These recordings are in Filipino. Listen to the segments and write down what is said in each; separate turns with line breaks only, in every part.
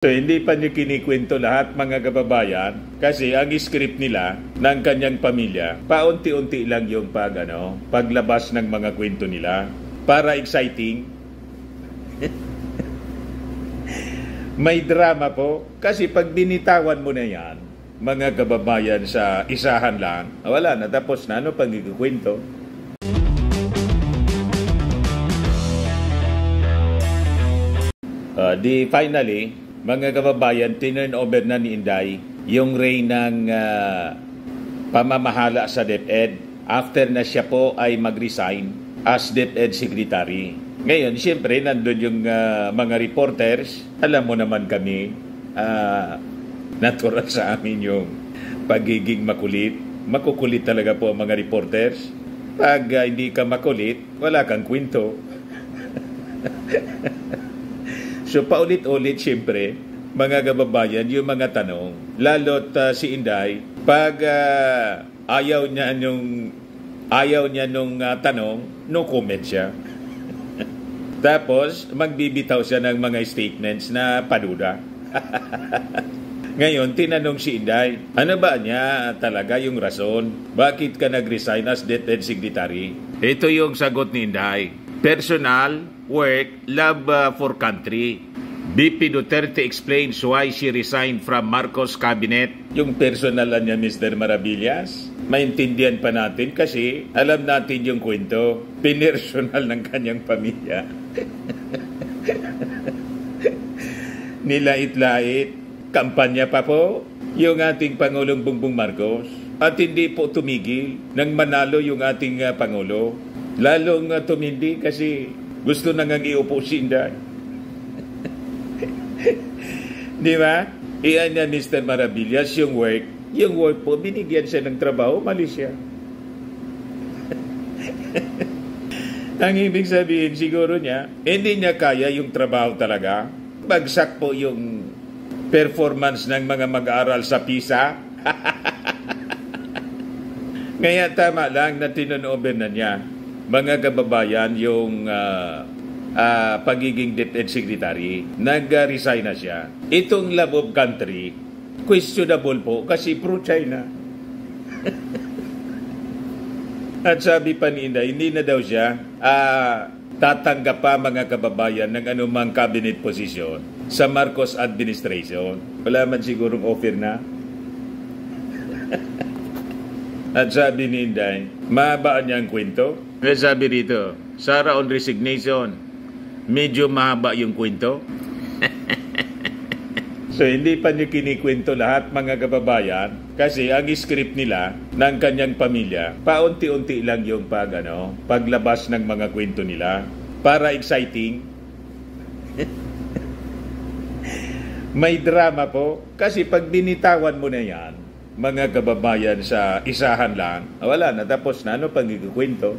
So, hindi pa niyo kinikwento lahat mga kababayan kasi ang script nila ng kanyang pamilya, paunti-unti lang yung paglabas ng mga kwento nila para exciting. May drama po kasi pag binitawan mo na yan, mga kababayan sa isahan lang, wala na, tapos na, ano pang ikukwento? Finally, mga kababayan, tinurn over na ni Inday yung reign ng pamamahala sa DepEd after na siya po ay mag-resign as DepEd Secretary. Ngayon, siyempre, nandun yung mga reporters. Alam mo naman kami, natural sa amin yung pagiging makulit. Makukulit talaga po ang mga reporters. Pag hindi ka makulit, wala kang kwento. So paulit-ulit siyempre, mga kababayan, yung mga tanong, lalo't si Inday, pag ayaw niya nung tanong, no comment siya. Tapos, magbibitaw siya ng mga statements na paduda. Ngayon, tinanong si Inday, ano ba niya talaga yung rason? Bakit ka nag-resign as DepEd Secretary? Ito yung sagot ni Inday. Personal, work, love for country. BP Duterte explains why she resigned from Marcos cabinet. Yung personal niya, Mr. Maravillas, maintindihan pa natin kasi alam natin yung kwento. Pinersonal ng kanyang pamilya. Nilait-lait. Kampanya pa po yung ating Pangulong Bongbong Marcos. At hindi po tumigil nang manalo yung ating Pangulo. Lalong tumindi kasi gusto nang iupo si Inday. Di ba? Iyan niya, Mr. Maravillas, yung work po, binigyan siya ng trabaho, malis siya. Ang ibig sabihin siguro niya, hindi niya kaya yung trabaho talaga. Bagsak po yung performance ng mga mag-aaral sa PISA. Kaya tama lang na tinunover na niya, mga kababayan, yung pagiging DepEd Secretary. Nag-resign na siya. Itong love of country, questionable po kasi pro-China. At sabi pa ni Inday, hindi na daw siya tatanggap pa, mga kababayan, ng anumang cabinet position sa Marcos administration. Wala man sigurong offer na. At sabi ni Inday, mahabaan niya ang kwento. Sabi rito, Sara on resignation, medyo mahaba yung kwento. So, hindi pa niyo kinikwento lahat, mga kababayan, kasi ang script nila ng kanyang pamilya, paunti-unti lang yung paglabas ng mga kwento nila para exciting. May drama po, kasi pag binitawan mo na yan, mga kababayan sa isahan lang, wala na, tapos na, ano pang ikukwento?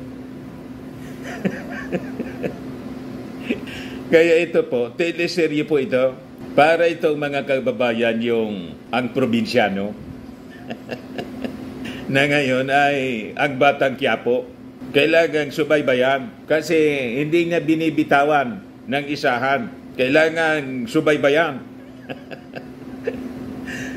Kaya ito po, teleserye po ito, para itong mga kababayan ang probinsyano na ngayon ay ang Batang Quiapo. Kailangan subaybayan kasi hindi niya binibitawan ng isahan. Kailangan subaybayan.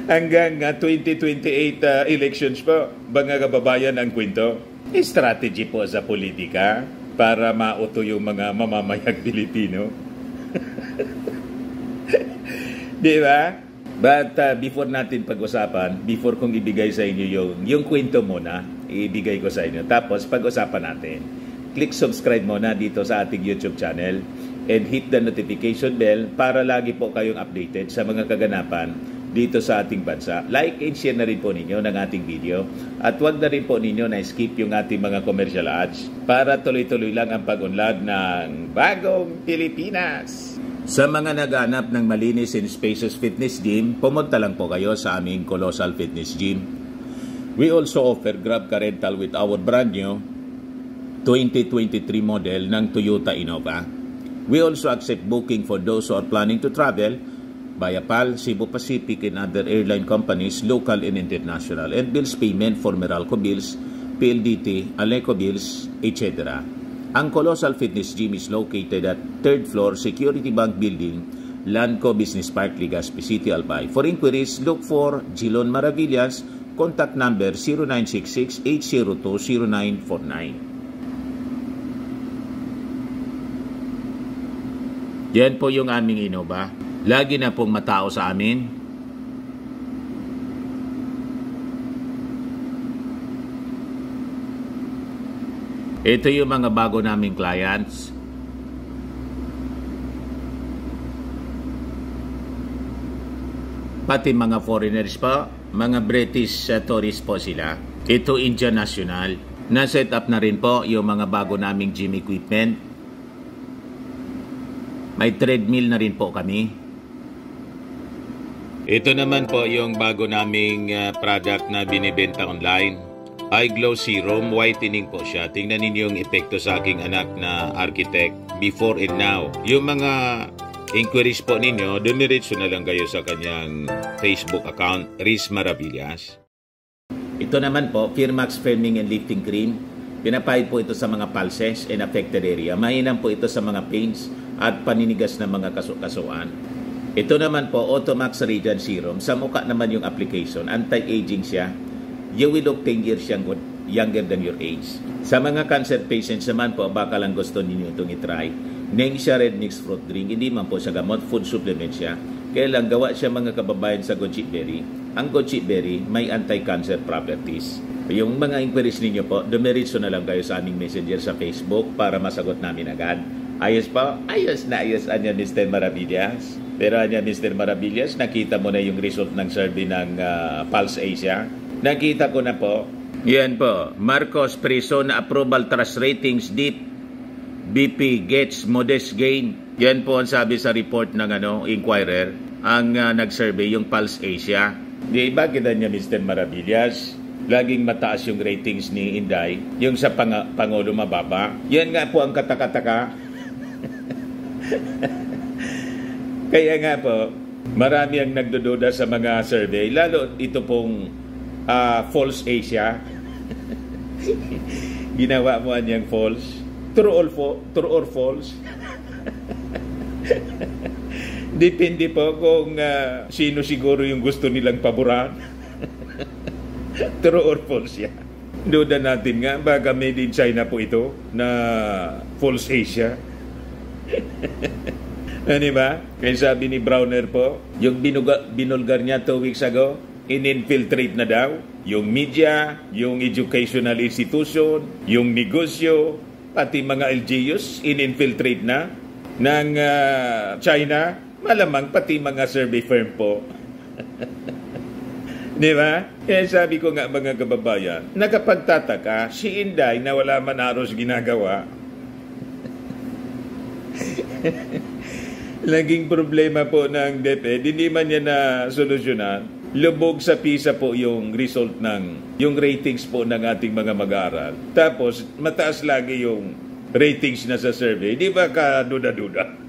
Hanggang 2028 elections po, mga kababayan, ang kwento. Strategy po sa politika para mauto yung mga mamamayang Pilipino. Di ba? But before natin pag-usapan, before kong ibigay sa inyo yung kwento muna, ibigay ko sa inyo. Tapos pag-usapan natin. Click subscribe muna dito sa ating YouTube channel and hit the notification bell para lagi po kayong updated sa mga kaganapan dito sa ating bansa. Like and share na rin po ninyo ng ating video. At huwag na rin po ninyo na skip yung ating mga commercial ads para tuloy-tuloy lang ang pag-unlad ng Bagong Pilipinas. Sa mga naghanap ng malinis and spacious fitness gym, pumunta lang po kayo sa aming Colossal Fitness Gym. We also offer Grab Car Rental with our brand new 2023 model ng Toyota Innova. We also accept booking for those who are planning to travel via PAL, Cebu Pacific, and other airline companies, local and international, and bills payment for Meralco Bills, PLDT, Aleco Bills, etc. Ang Colossal Fitness Gym is located at 3rd floor Security Bank Building, Lanco Business Park, Legazpi City, Albay. For inquiries, look for Jilon Maravillas. Contact number 0966-802-0949. Yan po yung aming Innova. Lagi na pong matao sa amin. Ito yung mga bago naming clients. Pati mga foreigners pa, mga British tourists po sila. Ito Indian National. Na-set up na rin po yung mga bago naming gym equipment. May treadmill na rin po kami. Ito naman po yung bago naming product na binibenta online. Eye Glow Serum, whitening po siya. Tingnan ninyo yung epekto sa aking anak na architect before and now. Yung mga inquiries po ninyo, dumiretso na lang kayo sa kanyang Facebook account, Riz Maravillas. Ito naman po, Firmax Firming and Lifting Cream. Pinapahid po ito sa mga pulses and affected area. Mainam po ito sa mga pains at paninigas ng mga kasukasuan. Ito naman po, Automax Radiant Serum. Sa mukha naman yung application, anti-aging siya. You will look 10 years younger than your age. Sa mga cancer patients naman po, baka lang gusto ninyo itong itry. Nengxia Red Mixed Fruit Drink, hindi man po siya gamot, food supplement siya. Kaya lang gawa siya mga kababayan sa goji berry. Ang goji berry may anti-cancer properties. Yung mga inquiries ninyo po, dumiretso na lang kayo sa aming messenger sa Facebook para masagot namin agad. Ayos po? Ayos na ayos anya Mr. Maravillas. Pero anya Mr. Maravillas, nakita mo na yung result ng survey ng Pulse Asia. Nakita ko na po. Yan po. Marcos Prison Approval Trust Ratings Deep. BP gets modest gain. Yan po ang sabi sa report ng Inquirer. Ang nag-survey, yung Pulse Asia. Di ba kita niya Mr. Maravillas? Laging mataas yung ratings ni Inday. Yung sa Pangulo mababa. Yan nga po ang katakataka. Kaya nga po, marami ang nagdududa sa mga survey. Lalo ito pong false Asia. Ginawa mo niyang false. True or false? Depende po kung sino siguro yung gusto nilang paboran. True or false yan. Duda natin nga, baka made in China po ito na false Asia. Ano ba? Kaya sabi ni Browner po, yung binulgar niya 2 weeks ago, in-infiltrate na daw yung media, yung educational institution, yung negosyo, pati mga LGUs, in-infiltrate na ng China, malamang pati mga survey firm po. Di ba? Kaya sabi ko nga mga kababayan, nakapagtataka, si Inday na wala man aros ginagawa. Laging problema po ng DepEd, hindi man niya na solusyonan. Lubog sa PISA po yung result yung ratings po ng ating mga mag-aaral. Tapos, mataas lagi yung ratings na sa survey. Di ba ka duda-duda?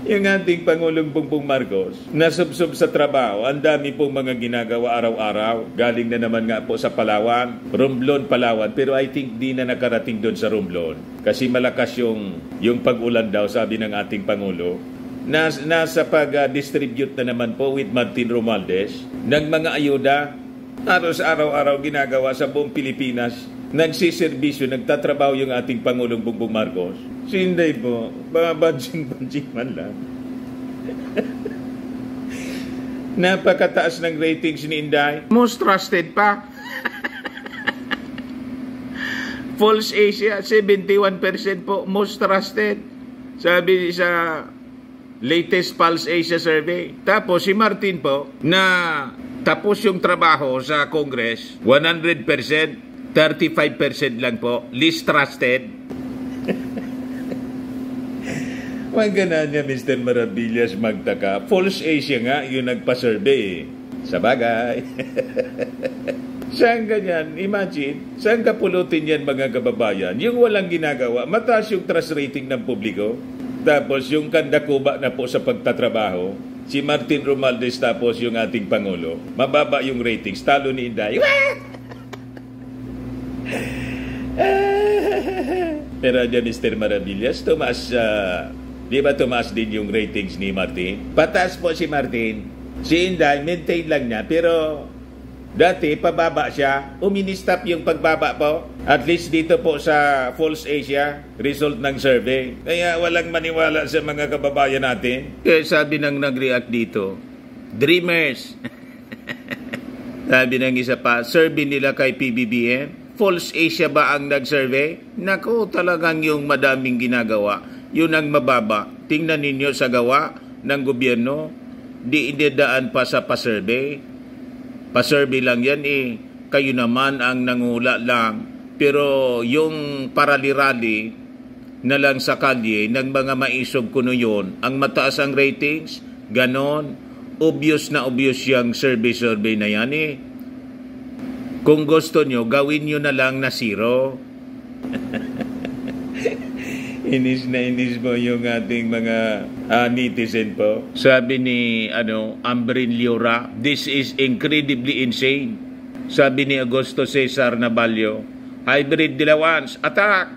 Yung ating Pangulong Bongbong Marcos, nasubsob sa trabaho, ang dami pong mga ginagawa araw-araw. Galing na naman nga po sa Palawan, Romblon, Palawan. Pero I think di na nakarating doon sa Romblon. Kasi malakas yung pag-ulan daw, sabi ng ating Pangulo. Nasa pag-distribute na naman po with Martin Romualdez ng mga ayuda. Araw-araw ginagawa sa buong Pilipinas. Nagsiservisyo, nagtatrabaho yung ating Pangulong Bongbong Marcos. Si Inday po, banjing man lang. Napakataas ng ratings ni Inday. Most trusted pa. False Asia, 71% po, most trusted. Sabi sa latest Pulse Asia survey. Tapos si Martin po, na tapos yung trabaho sa Congress, 100%. 35% lang po, least trusted. Wag na niya, Mr. Maravillas, magtaka. False Asia nga, yung nagpa-survey. Sa bagay. Saan ganyan? Imagine, saan kapulutin yan mga kababayan? Yung walang ginagawa, mataas yung trust rating ng publiko. Tapos yung kandakuba na po sa pagtatrabaho, si Martin Romualdez tapos yung ating Pangulo, mababa yung ratings, talo ni Inday. Pero dyan Mr. Maravillas, tumaas Di ba tumaas din yung ratings ni Martin? Pataas po si Martin. Si Inday, maintain lang niya. Pero dati, pababa siya. Uministop yung pagbaba po. At least dito po sa False Asia, result ng survey. Kaya walang maniwala sa mga kababayan natin. Kaya sabi nang nag-react dito, Dreamers. Sabi ng isa pa, survey nila kay PBBM. False Asia ba ang nag-survey? Naku, talagang yung madaming ginagawa. Yun ang mababa. Tingnan ninyo sa gawa ng gobyerno. Di idedaan pa sa pa-survey. Pa-survey lang yan eh. Kayo naman ang nangula lang. Pero yung parali-rali na lang sa kalye ng mga maisog kuno yun, ang mataas ang ratings, ganon. Obvious na obvious yung survey na yan eh. Kung gusto nyo, gawin nyo na lang na zero. Inis na inis po yung ating mga netizen po. Sabi ni Ambrin Liora, this is incredibly insane. Sabi ni Augusto Cesar Nabalio, hybrid dilawans, attack!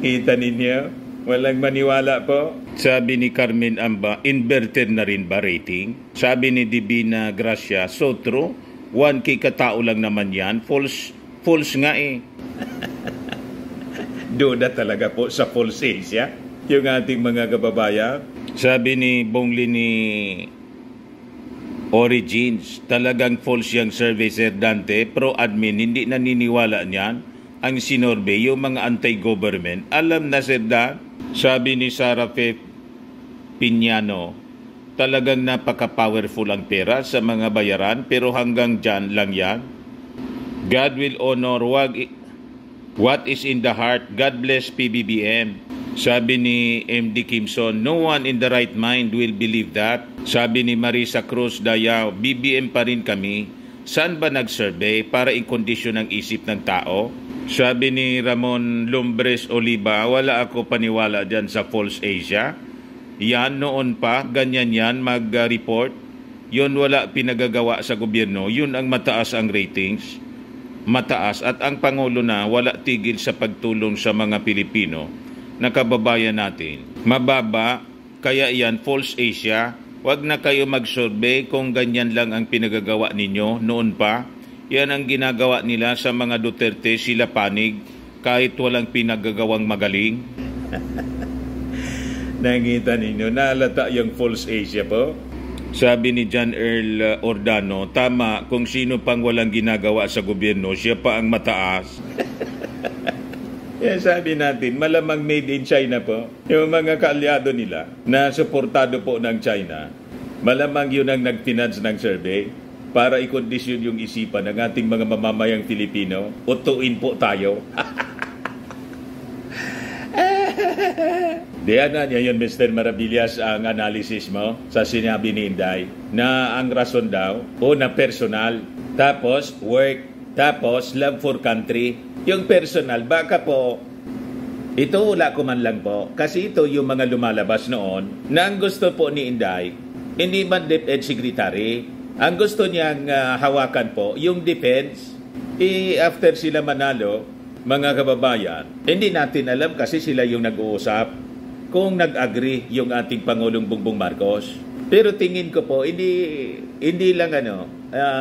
Kita ninyo? Walang maniwala po. Sabi ni Carmen Amba, inverted na rin ba rating? Sabi ni Divina Gracia, so true. 1K katao lang naman yan. False nga eh. Duda talaga po sa False Asia yung ating mga kababayan. Sabi ni Bongli ni Origins, talagang false yung survey, Sir Dante. Pro-admin, hindi naniniwala niyan. Ang sinorbe, yung mga anti-government. Alam na, Sir Dan. Sabi ni Sarah Fe Piñano, talagang napaka-powerful ang pera sa mga bayaran, pero hanggang dyan lang yan. God will honor what is in the heart. God bless PBBM. Sabi ni MD Kimson, no one in the right mind will believe that. Sabi ni Marisa Cruz Dayao, BBM pa rin kami. Saan ba nag-survey para i-kondisyon ang isip ng tao? Sabi ni Ramon Lumbres Oliva, wala ako paniwala dyan sa False Asia. Yan noon pa, ganyan yan mag-report. Yun wala pinagagawa sa gobyerno. Yun ang mataas ang ratings. Mataas at ang Pangulo na wala tigil sa pagtulong sa mga Pilipino na kababayan natin. Mababa, kaya yan False Asia. Huwag na kayo mag-survey kung ganyan lang ang pinagagawa ninyo noon pa. Yan ang ginagawa nila sa mga Duterte, sila panig, kahit walang pinagagawang magaling. Nakita ninyo, naalata yung False Asia po. Sabi ni John Earl Ordano, tama, kung sino pang walang ginagawa sa gobyerno, siya pa ang mataas. Yan sabi natin, malamang made in China po. Yung mga kaalyado nila na suportado po ng China, malamang yun ang nag-finance ng survey para i-condition yung isipan ng ating mga mamamayang Filipino. Utuin po tayo. Diyan na niya yun, Mr. Maravillas, ang analysis mo sa sinabi ni Inday na ang rason daw, una personal, tapos work, tapos love for country. Yung personal, baka po, ito wala ko man lang po, kasi ito yung mga lumalabas noon na ang gusto po ni Inday, hindi man DepEd Secretary, ang gusto niyang hawakan po, yung defense, after sila manalo, mga kababayan, hindi natin alam kasi sila yung nag-uusap kung nag-agree yung ating Pangulong Bongbong Marcos. Pero tingin ko po, hindi lang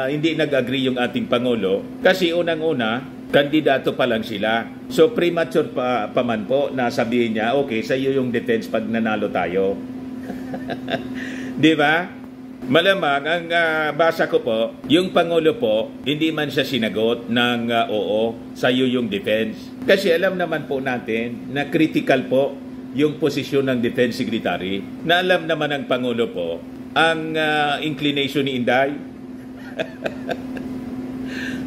hindi nag-agree yung ating Pangulo kasi unang-una, kandidato pa lang sila. So premature pa man po na sabihin niya, okay, sa iyo yung defense pag nanalo tayo. Di ba? Malamang, ang basa ko po, yung Pangulo po, hindi man siya sinagot ng oo, sa iyo yung defense. Kasi alam naman po natin na critical po yung posisyon ng Defense Secretary, na alam naman ng Pangulo po ang inclination ni Inday.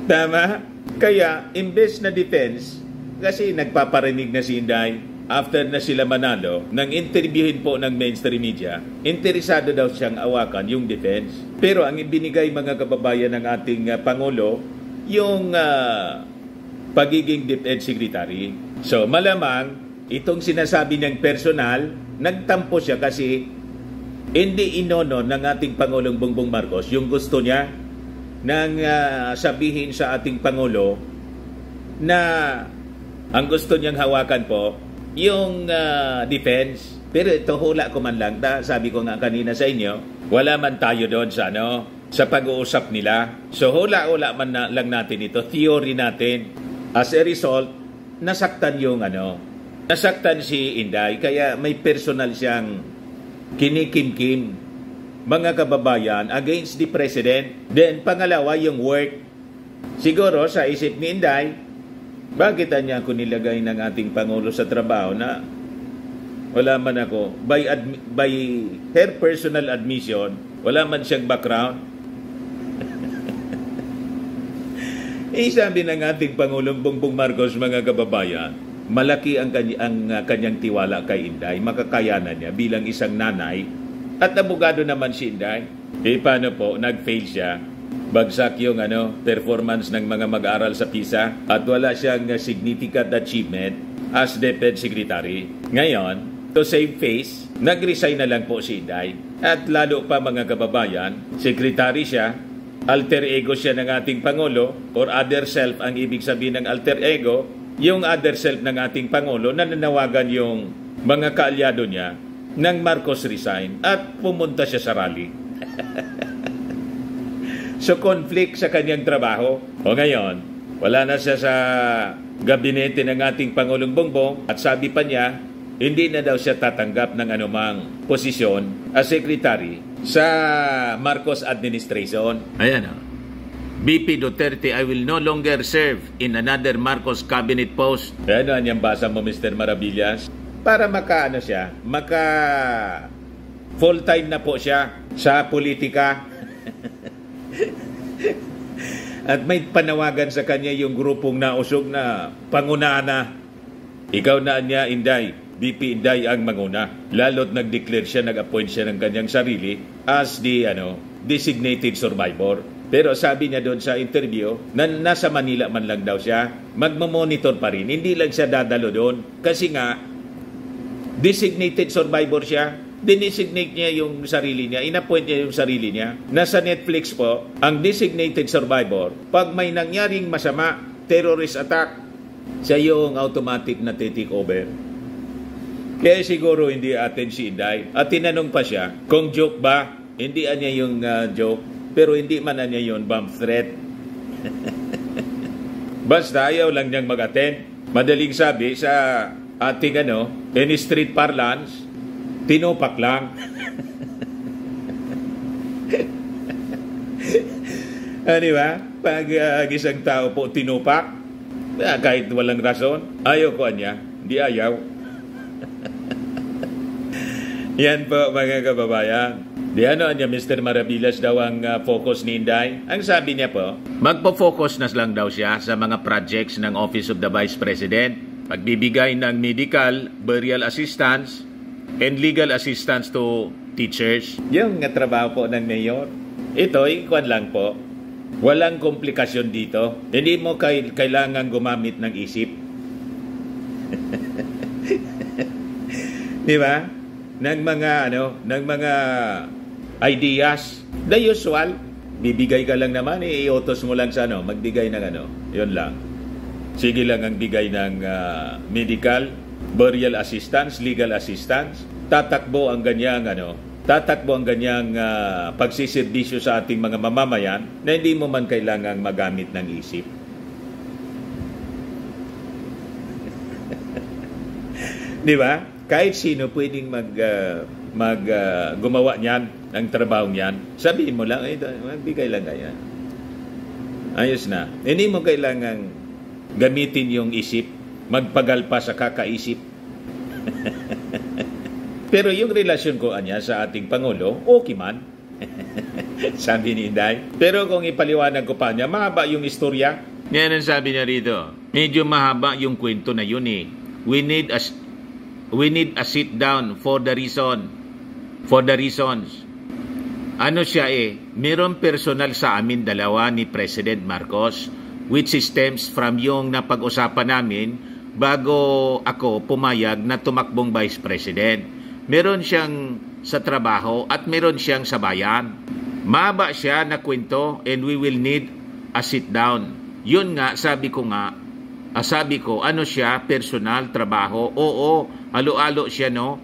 Tama? Kaya, imbes na defense, kasi nagpaparinig na si Inday, after na sila manalo, nang interviewin po ng mainstream media, interesado daw siyang awakan yung defense. Pero ang ibinigay mga kababayan ng ating Pangulo, yung pagiging DepEd Secretary. So malamang, itong sinasabi ng personal, nagtampo siya kasi hindi inono ng ating Pangulong Bongbong Marcos yung gusto niya nang sabihin sa ating Pangulo na ang gusto niyang hawakan po yung defense. Pero ito hula ko man lang, sabi ko nga kanina sa inyo, wala man tayo doon sa sa pag-uusap nila. So hula-hula man lang natin ito, theory natin. As a result, nasaktan yung nasaktan si Inday, kaya may personal siyang kinikimkim, mga kababayan, against the president. Then pangalawa, yung work. Siguro sa isip ni Inday, bakit niya ako nilagay ng ating Pangulo sa trabaho na wala man ako, by her personal admission, wala man siyang background. Sabi ng ating Pangulong Bongbong Marcos, mga kababayan, malaki ang kanyang tiwala kay Inday, makakayanan niya bilang isang nanay, at abogado naman si Inday. Paano po, nag-fail siya, bagsak yung performance ng mga mag-aaral sa PISA, at wala siyang significant achievement as DepEd Secretary. Ngayon, to save face, nag-resign na lang po si Inday. At lalo pa, mga kababayan, secretary siya, alter ego siya ng ating Pangulo, or other self ang ibig sabihin ng alter ego, yung other self ng ating Pangulo, na nanawagan yung mga kaalyado niya nang Marcos resign at pumunta siya sa rally. So conflict sa kanyang trabaho. O ngayon, wala na siya sa gabinete ng ating Pangulong Bongbong, at sabi pa niya, hindi na daw siya tatanggap ng anumang posisyon as secretary sa Marcos administration. Ayan BP Duterte, I will no longer serve in another Marcos cabinet post. Ano ang basa mo, Mr. Maravillas? Para maka full-time na po siya sa politika. At may panawagan sa kanya yung grupong nausog na pangunahan na. Ikaw na niya, Inday. BP Inday ang manguna. Lalo't nag-declare siya, nag-appoint siya ng kanyang sarili as the designated survivor. Pero sabi niya doon sa interview na nasa Manila man lang daw siya, magmamonitor pa rin. Hindi lang siya dadalo doon kasi nga designated survivor siya. Dinesignate niya yung sarili niya, inappoint niya yung sarili niya. Nasa Netflix po, ang designated survivor, pag may nangyaring masama, terrorist attack, siya yung automatic na take over. Kaya siguro hindi atin si Inday. At tinanong pa siya kung joke ba. Hindi niya yung joke, pero hindi man niya yung bomb threat. Basta ayaw lang niyang mag-attend. Madaling sabi sa ating in street parlance, tinupak lang. Di ba? Pag isang tao po tinupak, kahit walang rason, ayaw ko niya. Hindi ayaw. Yan po, mga kababayan. Di niya, Mr. Maravillas daw ang focus ni Inday. Ang sabi niya po, magpo-focus na lang daw siya sa mga projects ng Office of the Vice President, pagbibigay ng medical, burial assistance, and legal assistance to teachers. Yung trabaho po ng mayor, ito, ikuan lang po. Walang komplikasyon dito. Hindi mo kailangan gumamit ng isip. Di ba? Ng mga ideas. The usual, bibigay ka lang naman, iutos mo lang sa magbigay ng yun lang. Sige lang ang bigay ng medical, burial assistance, legal assistance. Tatakbo ang ganyang pagsiservisyo sa ating mga mamamayan na hindi mo man kailangang magamit ng isip. Di ba? Kahit sino pwedeng gumawa niyan, ng trabaho niyan. Sabihin mo lang, magbigay lang kaya. Ayos na. Hindi mo kailangang gamitin yung isip, magpagalpa sa kakaisip. Pero yung relasyon ko sa ating Pangulo, okay man. Sabi ni Inday. Pero kung ipaliwanag ko pa niya, mahaba yung istorya. Yan ang sabi niya rito. Medyo mahaba yung kwento na yun eh. We need a sit down for the reasons. Ano siya mayroong personal sa amin dalawa ni President Marcos, which stems from yung napag-usapan namin bago ako pumayag na tumakbong Vice President. Meron siyang sa trabaho at meron siyang sa bayan. Mahaba siya na kwento and we will need a sit down. Yun nga, sabi ko nga, Sabi ko, ano siya? Personal, trabaho? Oo, alo-alo siya, no?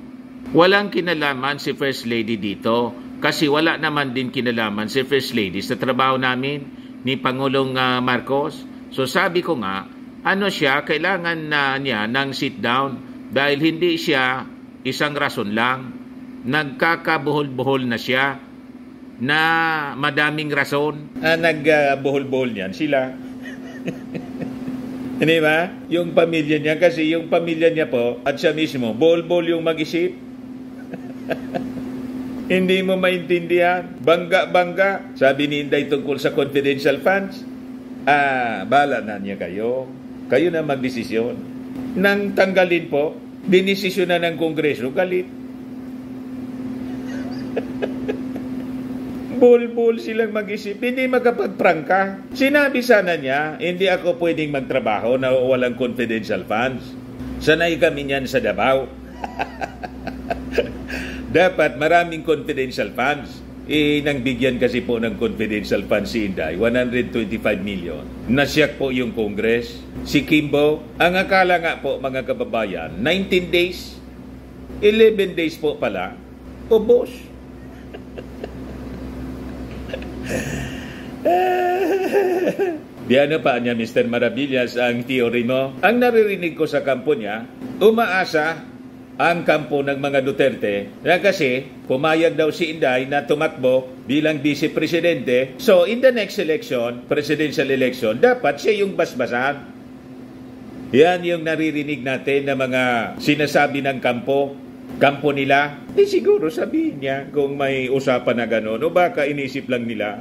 Walang kinalaman si First Lady dito. Kasi wala naman din kinalaman si First Lady sa trabaho namin ni Pangulong Marcos. So sabi ko nga, ano siya? Kailangan niya ng sit down dahil hindi siya isang rason lang. Nagkakabuhol-buhol na siya na madaming rason. Nagbuhol-buhol niyan sila. Hindi ba? Yung pamilya niya, kasi yung pamilya niya po at siya mismo, bol-bol yung mag-isip. Hindi mo maintindihan. Bangga-bangga. Sabi ni Inday tungkol sa confidential funds. Bala na niya kayo. Kayo na magdesisyon. Nang tanggalin po, dinesisyon na ng Kongreso, galit. Bol-bol silang mag-isip, hindi makapagprangka. Sinabi sana niya, hindi ako pwedeng magtrabaho na walang confidential funds. Sanay kami niyan sa Davao. Dapat maraming confidential funds. Nang bigyan kasi po ng confidential funds si Inday, 125 million. Nasyak po yung Congress. Si Kimbo, ang akala nga po mga kababayan, 19 days, 11 days po pala, ubos. Di ano pa niya, Mr. Maravillas, ang theory mo? Ang naririnig ko sa kampo niya, umaasa ang kampo ng mga Duterte na kasi pumayag daw si Inday na tumakbo bilang vice presidente. So, in the next election, presidential election, dapat siya yung basbasan. Yan yung naririnig natin na mga sinasabi ng kampo nila. Siguro sabihin niya kung may usapan na gano'n o baka inisip lang nila.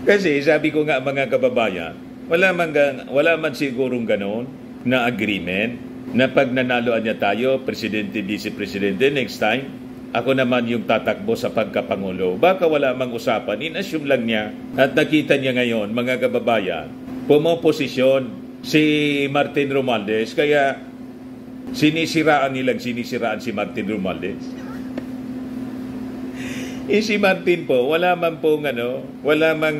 Kasi sabi ko nga mga kababayan, wala man sigurong gano'n na agreement na pag nanaloan niya tayo, presidente, vice-presidente, next time, ako naman yung tatakbo sa pagkapangulo. Baka wala mang usapan, inassume lang niya. At nakita niya ngayon, mga kababayan, pumoposisyon si Martin Romualdez, kaya sinisiraan si Martin Romualdez. Si Martin po, wala mang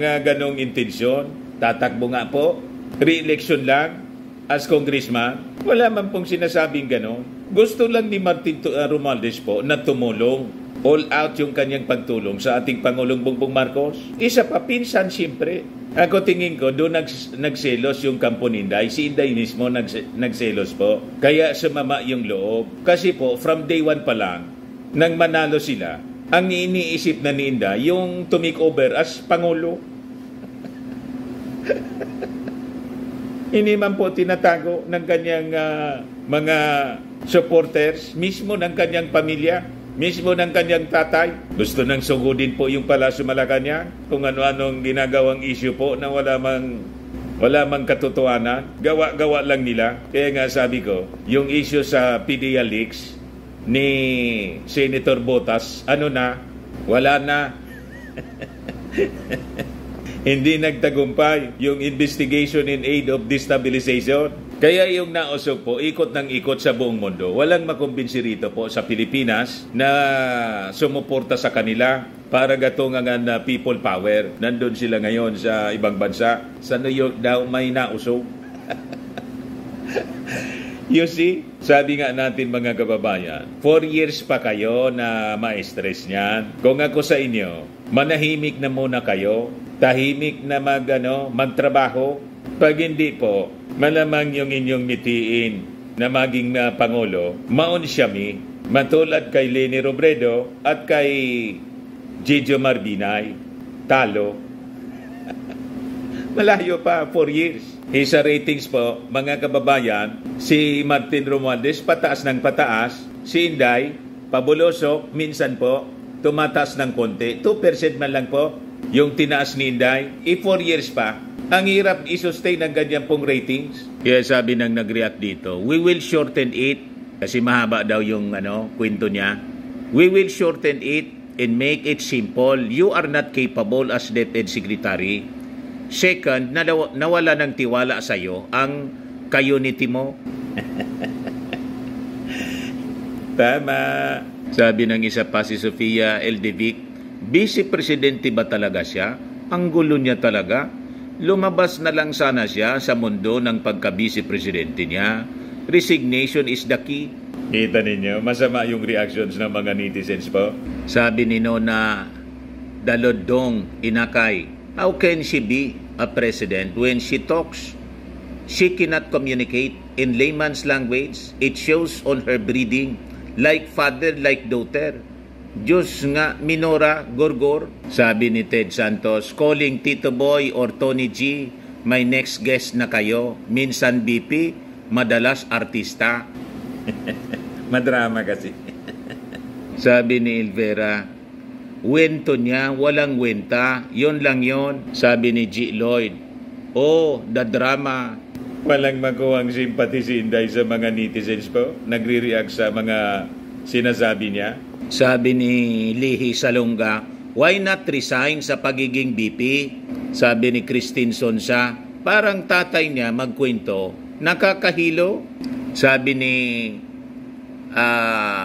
ganong intensyon. Tatakbo nga po, re-election lang as congressman. Wala man pong sinasabing ganon. Gusto lang ni Martin Romualdez po na tumulong. All out yung kanyang pagtulong sa ating Pangulong Bongbong Marcos. Isa pa, pinsan siyempre. Ako tingin ko, doon nagselos yung kampo ni Inday. Si Inday mismo nagselos po. Kaya sumama yung loob. Kasi po, from day one pa lang, nang manalo sila, ang iniisip na ni Inday, yung to make over as Pangulo. Hindi man po tinatago ng kanyang mga supporters, mismo ng kanyang pamilya, mismo ng kanyang tatay. Gusto nang sugudin po yung Palasyo Malacanang kung ano-anong ginagawang issue po na wala mang katotohanan. Gawa-gawa lang nila. Kaya nga sabi ko, yung issue sa PDEA leaks ni Senator Botas, wala na. Hindi nagtagumpay yung investigation in aid of destabilization. Kaya yung nausog po, ikot ng ikot sa buong mundo. Walang makumbinsi rito po sa Pilipinas na sumuporta sa kanila para gatungan na people power. Nandun sila ngayon sa ibang bansa. Sa New York daw may nausog. You see, sabi nga natin mga kababayan, 4 years pa kayo na ma-stress niyan. Kung ako sa inyo, manahimik na muna kayo. Tahimik na magtrabaho. Pag hindi po, malamang yung inyong mitiin na maging Pangulo, maon siya matulad kay Leni Robredo at kay Gigio Marbinay. Talo. Malayo pa, 4 years. Sa ratings po, mga kababayan, si Martin Romualdez pataas ng pataas, si Inday, pabulosok, minsan po, tumataas ng konti, 2% man lang po, yung tinaas ni Inday, 4 years pa, ang hirap i-sustain ng ganyan pong ratings. Kaya sabi ng nag-react dito, we will shorten it, kasi mahaba daw yung kwento niya. We will shorten it and make it simple. You are not capable as DepEd Secretary. Second, nawala ng tiwala sa iyo ang community mo. Tama. Sabi ng isa pa si Sofia Eldevic, Vice Presidente ba talaga siya? Ang gulo niya talaga. lumabas na lang sana siya sa mundo ng pagka-vice presidente niya. Resignation is the key. Kita ninyo, masama yung reactions ng mga netizens po. Sabi ni Nona Dalodong Inakay, how can she be a president when she talks? She cannot communicate in layman's language. It shows on her breathing, like father, like daughter. Diyos nga, Minora, Gorgor. Sabi ni Ted Santos, calling Tito Boy or Tony G, my next guest na kayo. Minsan BP, madalas artista. Madrama kasi. Sabi ni Elvera, wento niya, walang wenta. Yon lang yon. Sabi ni G. Lloyd, oh, the drama. Walang makuhang simpati si Inday sa mga netizens po. Nagre-react sa mga sinasabi niya. Sabi ni Lihi Salonga, why not resign sa pagiging BP? Sabi ni Christine Sonsa, parang tatay niya magkwento. Nakakahilo. Sabi ni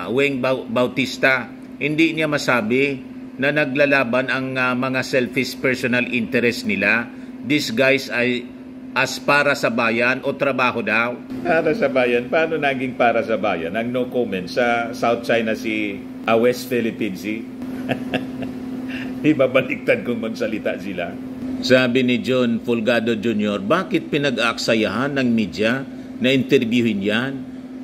Weng Bautista, hindi niya masabi na naglalaban ang mga selfish personal interest nila. These guys ay as para sa bayan o trabaho daw. Para sa bayan? Paano naging para sa bayan? Ang no comment sa South China Sea, West Philippine Sea. Ibabaliktad kung magsalita sila. Sabi ni John Fulgado Jr., bakit pinag-aaksayahan ng media na interviewin yan?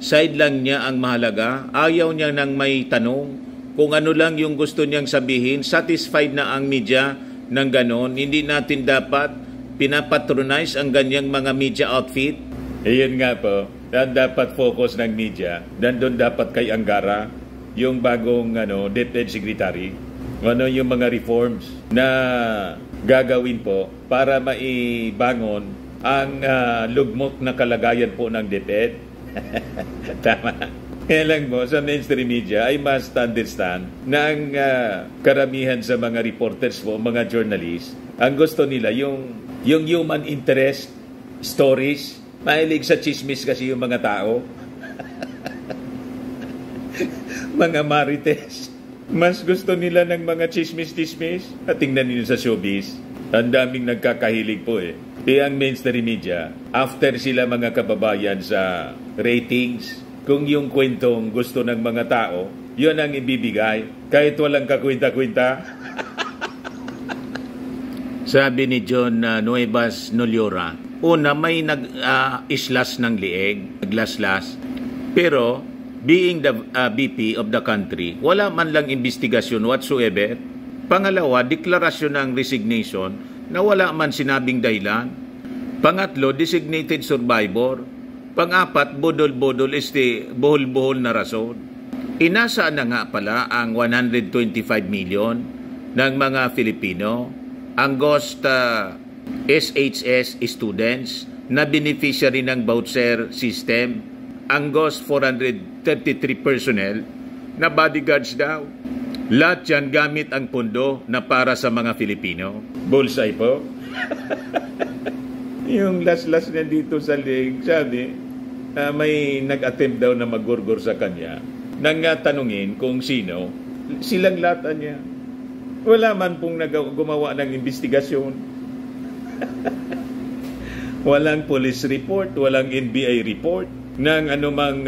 Side lang niya ang mahalaga. Ayaw niya nang may tanong. Kung ano lang yung gusto niyang sabihin, satisfied na ang media ng ganon. Hindi natin dapat pinapatronize ang ganyang mga media outfit. Iyon nga po. Dapat focus ng media. Nandun dapat kay Angara, yung bagong DepEd Secretary. Yung mga reforms na gagawin po para maibangon ang lugmok na kalagayan po ng DepEd. Tama. Kaya lang mo, sa mainstream media ay must understand na ang karamihan sa mga reporters po, mga journalists, ang gusto nila yung human interest stories. Mahilig sa chismis kasi yung mga tao. Mga marites. Mas gusto nila ng mga chismis-chismis. At tingnan niyo sa showbiz, ang daming nagkakahilig po eh. Kaya ang mainstream media, after sila mga kababayan sa ratings, kung yung kwentong gusto ng mga tao, yun ang ibibigay, kahit walang kakwenta-kwenta. Sabi ni John Nuevas Noliora, una may nag-islas ng lieg, naglaslas, pero being the BP of the country, wala man lang investigasyon whatsoever. Pangalawa, deklarasyon ng resignation na wala man sinabing dahilan. Pangatlo, designated survivor. Pang-apat, bodol-bodol bohol-bohol na rason. Inasaan na nga pala ang 125 million ng mga Filipino, ang ghost SHS students na beneficiary ng voucher system, ang ghost 433 personnel na bodyguards daw. Lahat yan gamit ang pondo na para sa mga Filipino. Bullseye po. Yung last na dito sa leeg, sabi, may nag-attempt daw na magurgur sa kanya. Nang tanungin kung sino, silang lahat niya. Wala man pong gumawa ng investigasyon. Walang police report, walang NBI report ng anumang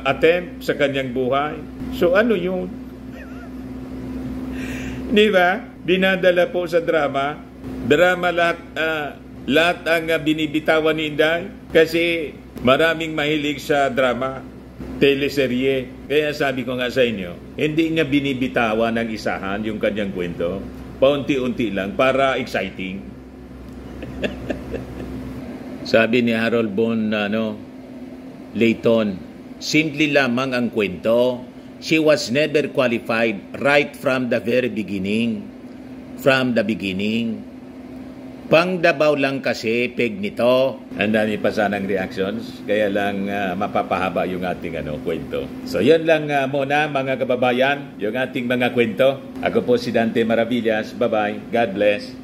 attempt sa kanyang buhay. So ano yun? Di ba? Dinadala po sa drama. Drama lahat ang binibitawan ni Inday. Kasi maraming mahilig sa drama, teleserye. Kaya sabi ko nga sa inyo, hindi niya binibitawan ng isahan yung kanyang kwento. Paunti-unti lang para exciting. Sabi ni Harold Bon Layton, simple lamang ang kwento. She was never qualified right from the very beginning. From the beginning. Pangdabaw lang kasi peg nito. Ang dami pa sanang reactions, kaya lang mapapahaba yung ating kwento. So yun lang muna mga kababayan, yung ating mga kwento. Ako po si Dante Maravillas. Bye-bye. God bless.